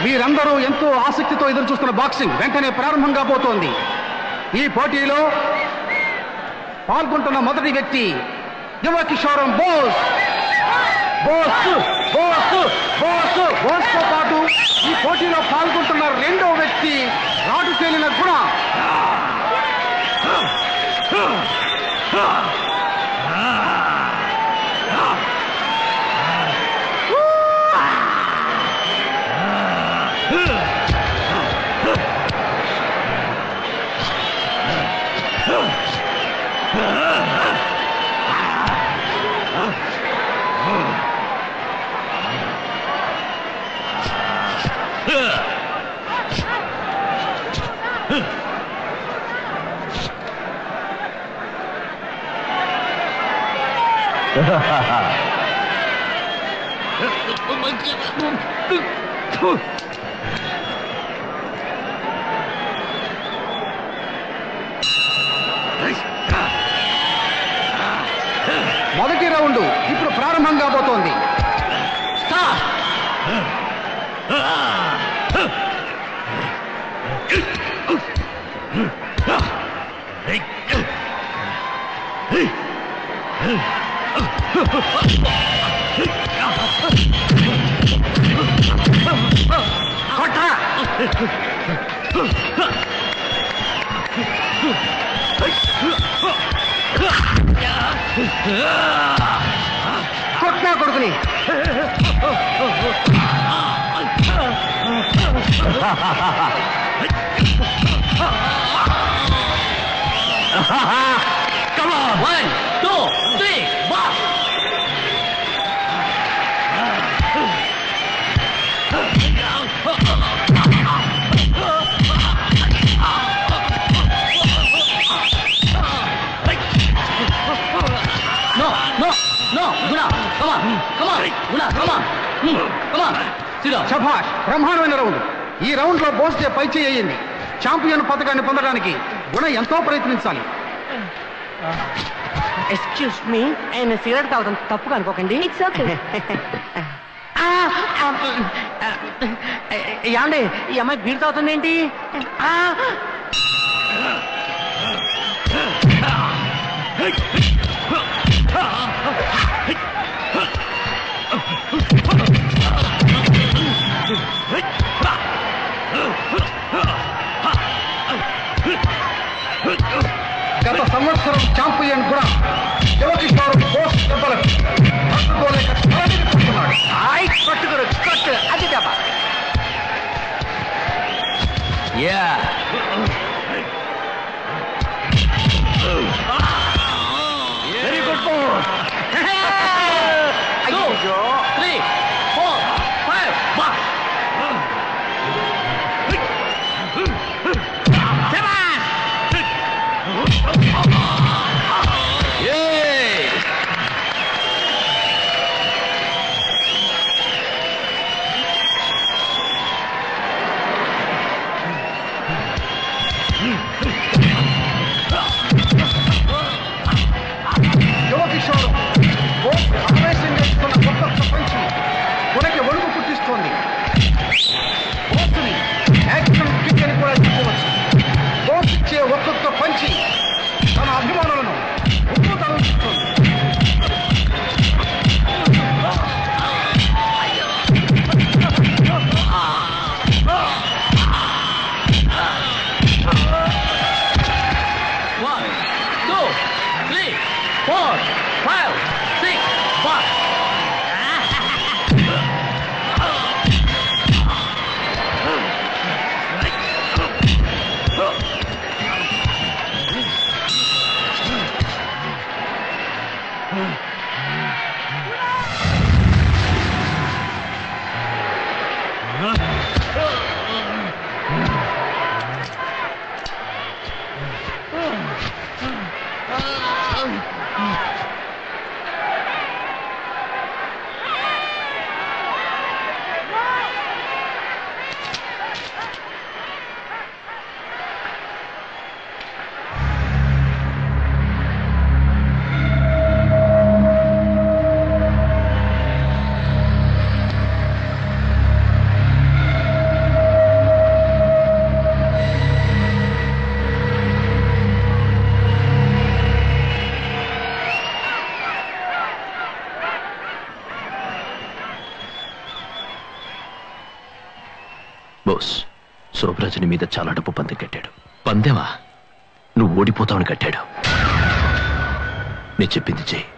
మీరందరూ ఎంతో ఆసక్తితో ఎదురు చూస్తున్న బాక్సింగ్ వెంటనే ప్రారంభం కాబోతోంది. ఈ పోటీలో పాల్గొంటున్న మొదటి వ్యక్తి యువ కిషోరం బోస్. బోస్తో పాటు ఈ పోటీలో పాల్గొంటున్న రెండో వ్యక్తి రాటు తేలిన గుణ. మొదటి రౌండ్ ఇప్పుడు ప్రారంభం కాబోతోంది. కొట్టా కొడుకుని. Come on! 1, 2, 3, box! No, Guna, come on, Guna, come on, sit down. శభాష్, బ్రహ్మాండమైన రౌండ్. ఈ రౌండ్ లో బోస్టే పై చేయింది. ఛాంపియన్ పథకాన్ని పొందడానికి గుణ ఎంతో ప్రయత్నించాలి. ఎక్స్క్యూజ్ మీ, ఆయన సిగరెట్ తాగుతాం, తప్పుగా అనుకోకండి. It's okay. ఏమండి, ఈ అమ్మాయి బీర్ తాగుతుంది ఏంటి? గత సంవత్సరం ఛాంపియన్ కూడా యువ కిషోరం బోస్ దెబ్బలకు తట్టుకోలేక తలదించుకున్నాడు. కట్టు అది దెబ్బ. Very good boss. 2, 3, 4, 5, box. 7. Yay! యువ కిషోరం బోస్ ఆవేశంగా ఇస్తున్న కొత్త పంచి గుణకి ఒడుగు పుట్టిస్తోంది. బోస్ని యాక్షన్ కిక్ అని కూడా చెప్పవచ్చు. బోస్ ఇచ్చే ఒక్కొక్క పంచి తన అభిమానులను ఉప్పు తలపిస్తోంది. బోస్, శోభరాజుని మీద చాలా డబ్బు పందెం కట్టాడు. పందెమా? నువ్వు ఓడిపోతావని కట్టాడు. నేను చెప్పింది చెయ్యి,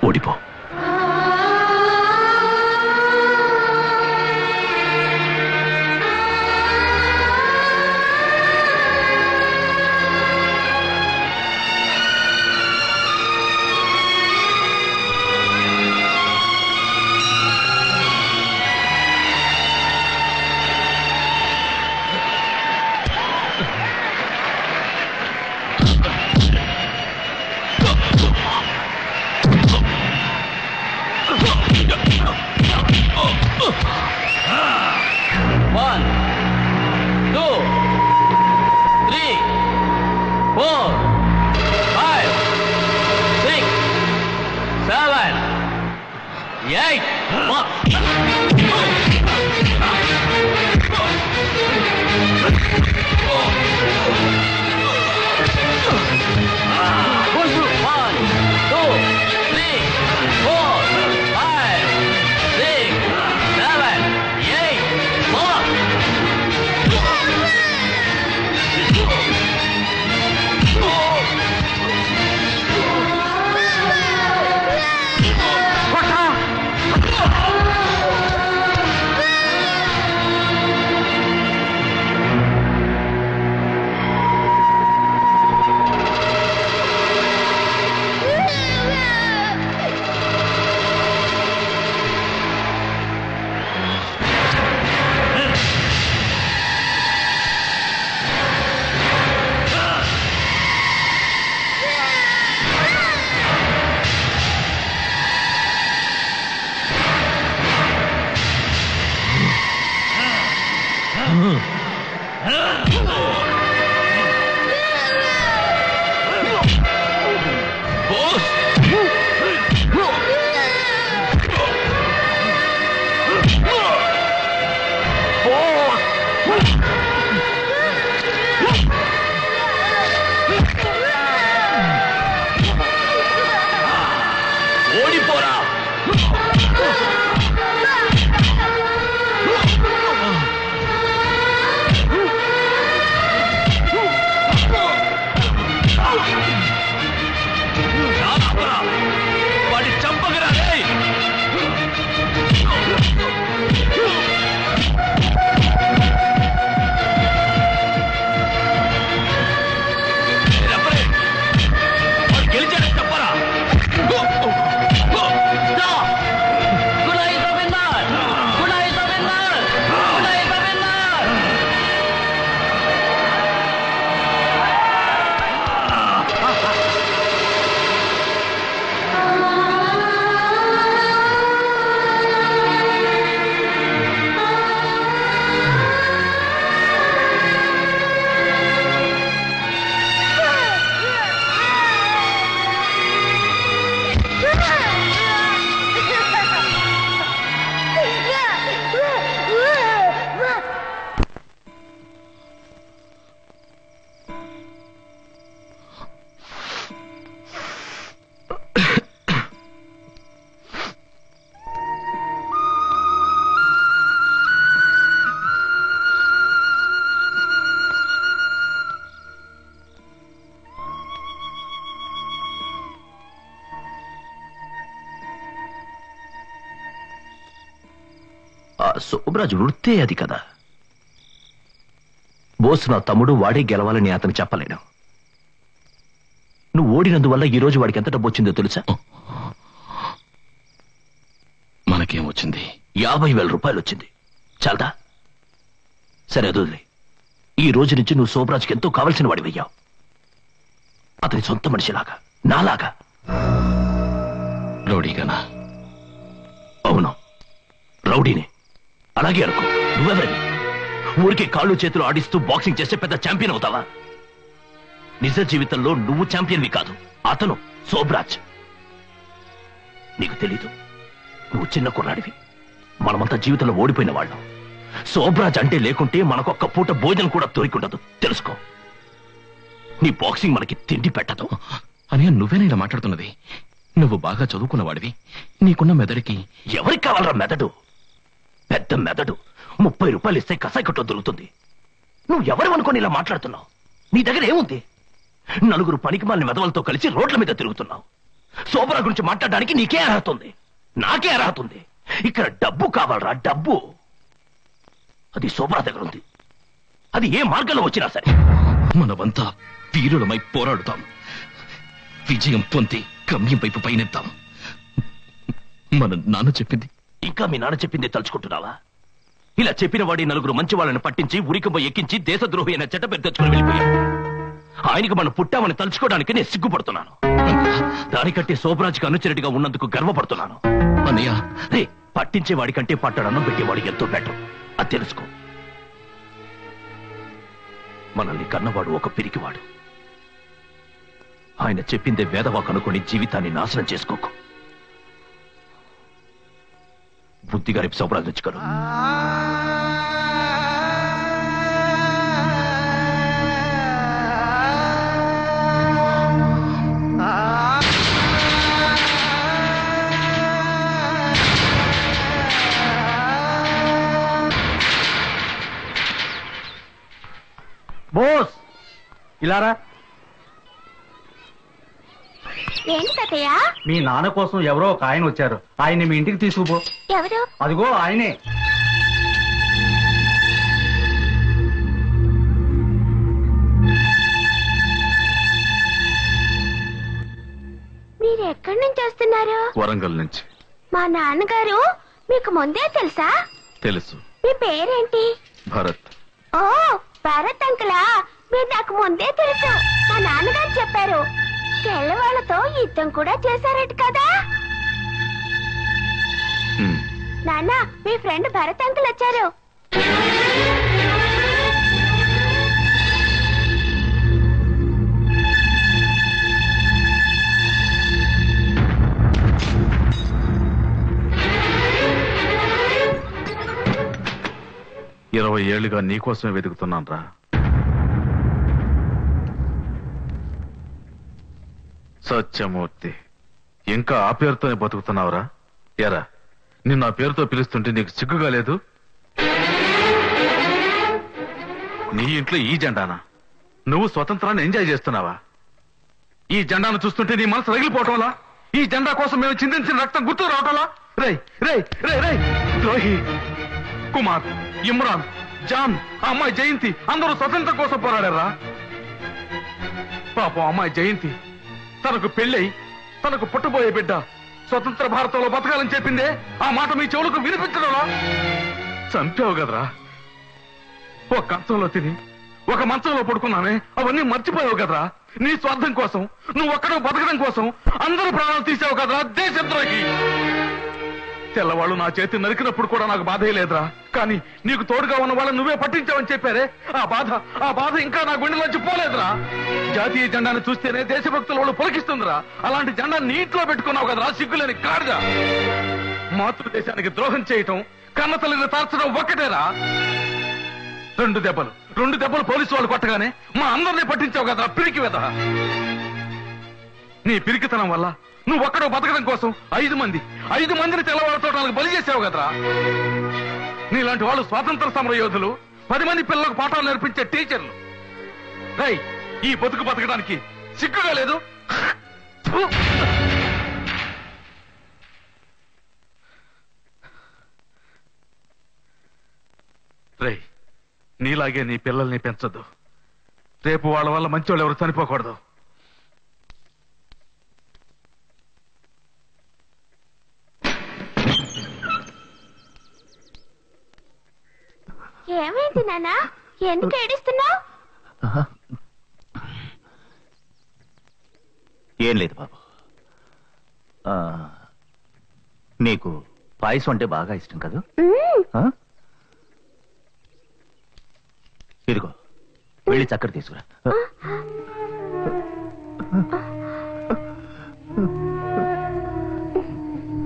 ఓడిపో. శోభరాజు వృత్తే అది కదా. బోస్ నా తమ్ముడు, వాడే గెలవాలని అతను చెప్పలేను. నువ్వు ఓడినందువల్ల ఈ రోజు వాడికి ఎంత డబ్బు వచ్చిందో తెలుసా? మనకేమొచ్చింది? 50,000 రూపాయలు వచ్చింది. చాలదా? సరే అదొదిలే. ఈ రోజు నుంచి నువ్వు శోభరాజుకి ఎంతో కావలసిన వాడివయ్యావు. అతని సొంత మనిషిలాగా, నాలాగా. రౌడీగానా? అవును, రౌడీనే. అలాగే అనుకో. నువ్వెవరివి? ఊరికే కాళ్ళు చేతులు ఆడిస్తూ బాక్సింగ్ చేస్తే పెద్ద ఛాంపియన్ అవుతావా? నిజ జీవితంలో నువ్వు ఛాంపియన్వి కాదు, అతను శోభరాజ్. నీకు తెలీదు, నువ్వు చిన్న కుర్రాడివి. మనమంతా జీవితంలో ఓడిపోయిన వాళ్ళం. శోభరాజ్ అంటే లేకుంటే మనకొక్క పూట భోజనం కూడా దొరికిండదు, తెలుసుకో. నీ బాక్సింగ్ మనకి తిండి పెట్టదు. అని నువ్వేనా ఇలా మాట్లాడుతున్నది? నువ్వు బాగా చదువుకున్నవాడివి, నీకున్న మెదడుకి. ఎవరికి కావాలరా మెదడు? పెద్ద మెదడు. 30 రూపాయలు ఇస్తే కసాయికట్లో దొరుకుతుంది. నువ్వు ఎవరు అనుకొని ఇలా మాట్లాడుతున్నావు? నీ దగ్గర ఏముంది? నలుగురు పనికిమాలిన మెదవలతో కలిసి రోడ్ల మీద తిరుగుతున్నావు. శోభరా గురించి మాట్లాడడానికి నీకే అర్హత ఉంది, నాకే అర్హత ఉంది. ఇక్కడ డబ్బు కావాలరా, డబ్బు. అది శోభరా దగ్గర ఉంది. అది ఏ మార్గంలో వచ్చినా సరే మనమంతా వీరులమై పోరాడుతాం. విజయం పొంది గమ్యం వైపు పయనిద్దాం. మన నాన్న చెప్పింది ఇంకా మీ నాన్న చెప్పింది తలుచుకుంటున్నావా? ఇలా చెప్పిన వాడి నలుగురు మంచి వాళ్ళని పట్టించి ఉరికంబ ఎక్కించి దేశద్రోహి అనే చెడ్డ పేరు తెచ్చుకుని వెళ్ళిపోయాడు. ఆయనకు మనం పుట్టామని తలుచుకోవడానికి నేను సిగ్గుపడుతున్నాను. దానికంటే శోభరాజ్కి అనుచరుడిగా ఉన్నందుకు గర్వపడుతున్నాను. అన్నయ్య, రే, పట్టించేవాడి కంటే పట్టడన్నం పెట్టేవాడికి ఎంతో బెటర్. అది తెలుసుకో. మనల్ని కన్నవాడు ఒక పిరికివాడు. ఆయన చెప్పిందే వేదవాక్ అనుకుని జీవితాన్ని నాశనం చేసుకోకు. బుద్ధిగా రేపు శోభరాజ్ తెచ్చుకోరు. బోస్ ఇలారా. ఏంటి తాతయ్య? మీ నాన్న కోసం ఎవరో ఒక ఆయన వచ్చారు. ఆయన్ని మీ ఇంటికి తీసుకుపో. ఎవరు? అదిగో ఆయనే. మీరు ఎక్కడి నుంచి వస్తున్నారు? వరంగల్ నుంచి. మా నాన్నగారు మీకు ముందే తెలుసా? తెలుసు. మీ పేరేంటి? భరత్. ఓ, భరత్ అంకులా. మీరు నాకు ముందే తెలుసు. మా నాన్నగారు చెప్పారు. తెల్లవాళ్లతో యుద్ధం కూడా చేశారట కదా. నాన్న, మీ ఫ్రెండ్ భరత్ అంకుల్ వచ్చారు. ఇరవై ఏళ్లుగా నీకోసమే వెతుకుతున్నాను రా. సత్యమూర్తి, ఇంకా ఆ పేరుతోనే బతుకుతున్నావురా? ఎరా, నిన్ను ఆ పేరుతో పిలుస్తుంటే నీకు సిగ్గుగా లేదు? నీ ఇంట్లో ఈ జెండానా? నువ్వు స్వతంత్రాన్ని ఎంజాయ్ చేస్తున్నావా? ఈ జెండాను చూస్తుంటే నీ మనసు రగిలిపోవటంలా? ఈ జెండా కోసం మేము చిందించిన రక్తం గుర్తు రావటంలా? రే రే రే రే ద్రోహి! కుమార్, ఇమ్రాన్, జాన్, ఆ అమ్మాయి జయంతి అందరూ స్వతంత్రం కోసం పోరాడారా? పాపం అమ్మాయి జయంతి తనకు పెళ్ళై తనకు పుట్టబోయే బిడ్డ స్వతంత్ర భారతంలో బతకాలని చెప్పిందే. ఆ మాట మీ చెవులకు వినిపించడంలా? చంపావు కదరా. ఒక కంచంలో తిని ఒక మంచంలో పడుకున్నానే, అవన్నీ మర్చిపోయావు కదరా. నీ స్వార్థం కోసం, నువ్వు ఒక్కడో బతకడం కోసం అందరూ ప్రాణాలు తీసావు కదరా దేశద్రోహి. తెల్లవాళ్ళు నా చేతి నరికినప్పుడు కూడా నాకు బాధే లేదురా. కానీ నీకు తోడుగా ఉన్న వాళ్ళని నువ్వే పట్టించావని చెప్పారే, ఆ బాధ ఇంకా నా గుండెలోంచి పోలేదురా. జాతీయ జెండాను చూస్తేనే దేశభక్తుల వాళ్ళు పులకిస్తుందిరా. అలాంటి జెండా నీటిలో పెట్టుకున్నావు కదరా, సిగ్గులేని గాడిద. మాతృదేశానికి ద్రోహం చేయటం, కన్నతల్లిని తార్చడం ఒక్కటేరా. రెండు దెబ్బలు పోలీసు వాళ్ళు కొట్టగానే మా అందరినీ పట్టించావు కదరా పిరికి వెద. నీ పిరికితనం వల్ల నువ్వు ఒక్కడో బతకడం కోసం 5 మందిని తెల్లవాళ్ళతో నాకు బలి చేసావు కదరా. నీలాంటి వాళ్ళు స్వాతంత్ర సమర యోధులు, 10 మంది పిల్లలకు పాఠాలు నేర్పించే టీచర్లు. రై, ఈ బతుకు బతకడానికి సిగ్గుగా లేదు? రై, నీలాగే నీ పిల్లల్ని పెంచొద్దు. రేపు వాళ్ళ వల్ల మంచి వాళ్ళు ఎవరు చనిపోకూడదు. ఏమైంది నాన్న? ఎందుకు ఏడుస్తున్నావు? ఏం లేదు బాబు. నీకు పాయసం అంటే బాగా ఇష్టం కదా? ఇదిగో, వెళ్ళి చక్కెర తీసుకురా.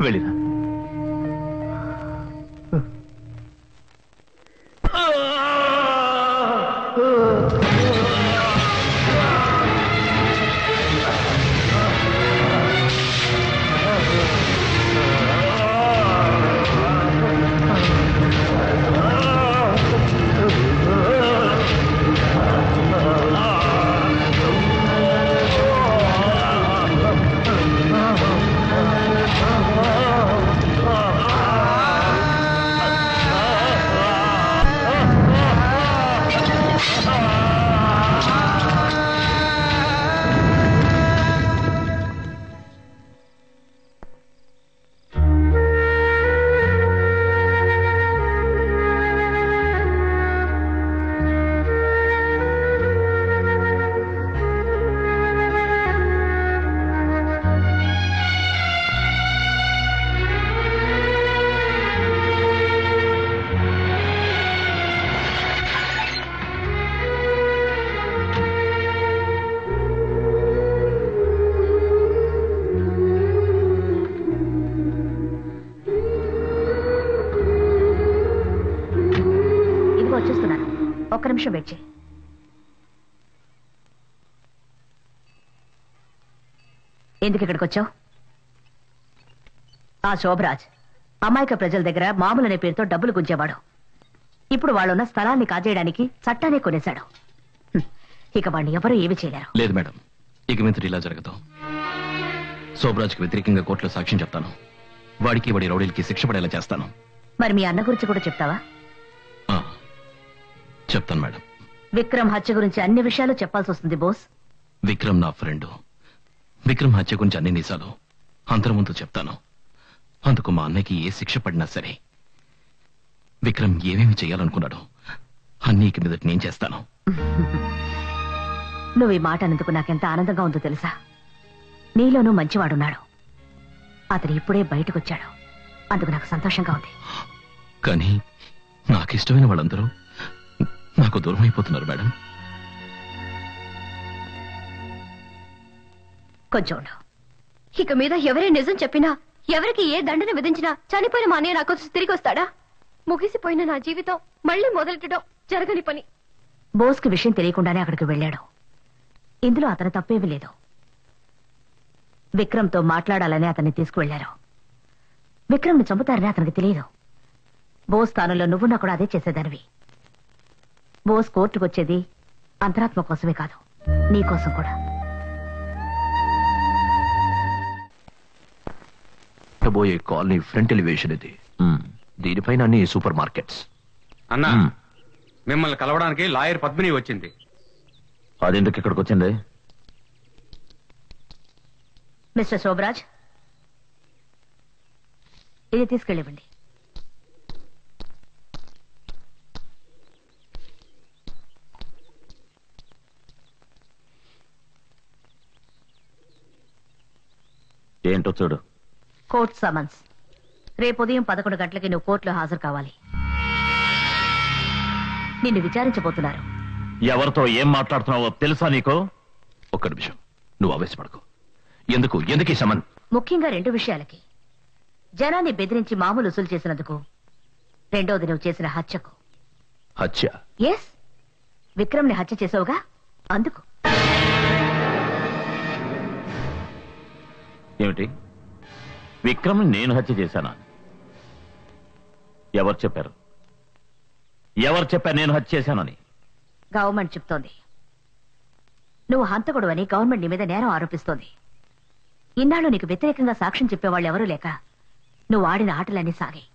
వెళ్ళిరా. నిమిషం వెయిట్ చేయి. ఎందుకు ఇక్కడికి వచ్చావు? ఆ శోభరాజ్ అమాయక ప్రజల దగ్గర మామూలు అనే పేరుతో డబ్బులు గుంజేవాడు. ఇప్పుడు వాళ్ళున్న స్థలాన్ని కాజేయడానికి చట్టాన్ని కొనేశాడు. ఇక వాడిని ఎవరూ ఏమి చేయలేరు. లేదు మేడం, ఇక మీద ఇలా జరగదు. శోభరాజ్కి వ్యతిరేకంగా కోర్టులో సాక్ష్యం చెప్తాను. వాడికి వాడి రౌడీలకి శిక్ష పడేలా చేస్తాను. మరి మీ అన్న గురించి కూడా చెప్తావా? చెప్తాను మేడం. విక్రమ్ హత్య గురించి అన్ని విషయాలు చెప్పాల్సి వస్తుంది బోస్. విక్రమ్ నా ఫ్రెండ్. విక్రమ్ హత్య గురించి అన్ని నిజాలు అందరి ముందు చెప్తాను. అందుకు మా అన్నయ్యకి ఏ శిక్ష పడినా సరే విక్రమ్ ఏమేమి చేయాలనుకున్నాడో అన్నీ ఇక మీదట నేను చేస్తాను. నువ్వు ఈ మాట అన్నందుకు నాకెంత ఆనందంగా ఉందో తెలుసా? నీలోనూ మంచివాడున్నాడు. అతను ఇప్పుడే బయటకొచ్చాడు. అందుకు నాకు సంతోషంగా ఉంది. కానీ నాకిష్టమైన వాళ్ళందరూ నాకు దూరం అయిపోతున్నారు మేడం. కొంచెం ఉండు. ఇక మీద ఎవరే నిజం చెప్పినా, ఎవరికి ఏ దండన విధించినా చనిపోయిన మా అన్నయ్య నాకు తిరిగి వస్తాడా? ముగిసిపోయిన నా జీవితం మళ్ళీ మొదలెట్టడం జరగని పని. బోస్కి విషయం తెలియకుండానే అక్కడికి వెళ్ళాడు. ఇందులో అతని తప్పేమీ లేదు. విక్రమ్తో మాట్లాడాలని అతన్ని తీసుకువెళ్లారు. విక్రమ్ని చంపుతారని అతనికి తెలియదు. బోస్ స్థానంలో నువ్వున్నా కూడా అదే చేసేదానివి. బోస్ కోర్టుకు వచ్చేది అంతరాత్మ కోసమే కాదు, నీ కోసం కూడా. పోయే కాలనీ ఫ్రంట్ ఎలివేషన్ ఇది. దీనిపైన అన్ని సూపర్ మార్కెట్స్. అన్నా, మిమ్మల్ని కలవడానికి లాయర్ పద్మిని వచ్చింది. అదెందుకు ఇక్కడికి వచ్చింది? మిస్టర్ శోభరాజ్, ఇది తీసుకెళ్ళివ్వండి. ఏంటో చూడు. Court summons. రేపు ఉదయం 11 గంటలకి నువ్వు కోర్టులో హాజరు కావాలి. నిన్ను విచారించబోతున్నారు. ఎవరితో ఏం మాట్లాడుతున్నావో తెలుసా నీకు? ఒక్క నిమిషం, నువ్వు ఆవేశపడకు. ఎందుకు ఈ సమన్? ముఖ్యంగా 2 విషయాలకి. జనాన్ని బెదిరించి మామూలు వసూలు చేసినందుకు, రెండోది నువ్వు చేసిన హత్యకు. హత్య? ఎస్, విక్రమ్ని హత్య చేసావుగా, అందుకు. ఏమిటి? విక్రమ్ నేను హత్య చేశానా? ఎవరు చెప్పారు నేను హత్య చేశానని? గవర్నమెంట్ చెప్తోంది. నువ్వు హంతకుడు అని గవర్నమెంట్ నీ మీద నేరం ఆరోపిస్తోంది. ఇన్నాళ్ళు నీకు వ్యతిరేకంగా సాక్ష్యం చెప్పేవాళ్ళు ఎవరూ లేక నువ్వు ఆడిన ఆటలన్నీ సాగాయి.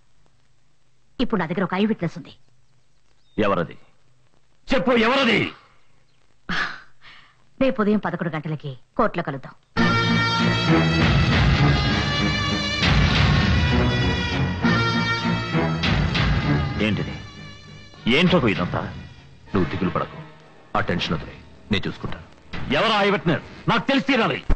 ఇప్పుడు నా దగ్గర ఒక ఐ విట్నెస్ ఉంది. ఎవరది? చెప్పు, ఎవరది? రేపు ఉదయం 11 గంటలకి కోర్టులో కలుద్దాం. ఏంటిది? ఏంటో ఇదంతా? నువ్వు దిగులు పడకు, ఆ టెన్షన్ వదిలే, నేను చూసుకుంటాను. ఎవరు ఐ విట్నెస్? నాకు తెలిసి తీరాలి.